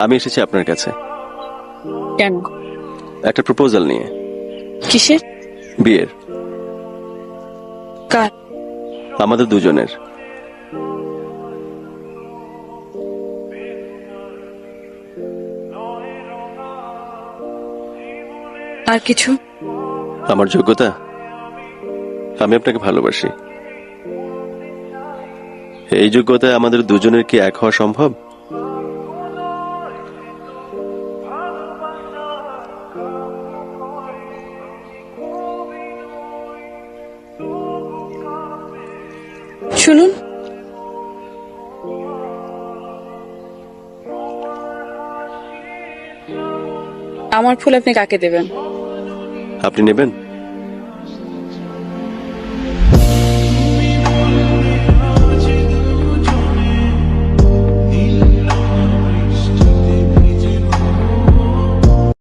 আমি এসেছি আপনার কাছে কেন? একটা প্রপোজাল নিয়ে। কিসের? বিয়ের। কার? আমাদের দুজনের। আর কিছু? আমার যোগ্যতা, আমি আপনাকে ভালোবাসি। এই যোগ্যতায় আমাদের দুজনের কি এক হওয়া সম্ভব? শুনুন, আমার ফুল আপনি কাকে দেবেন? আপনি নেবেন?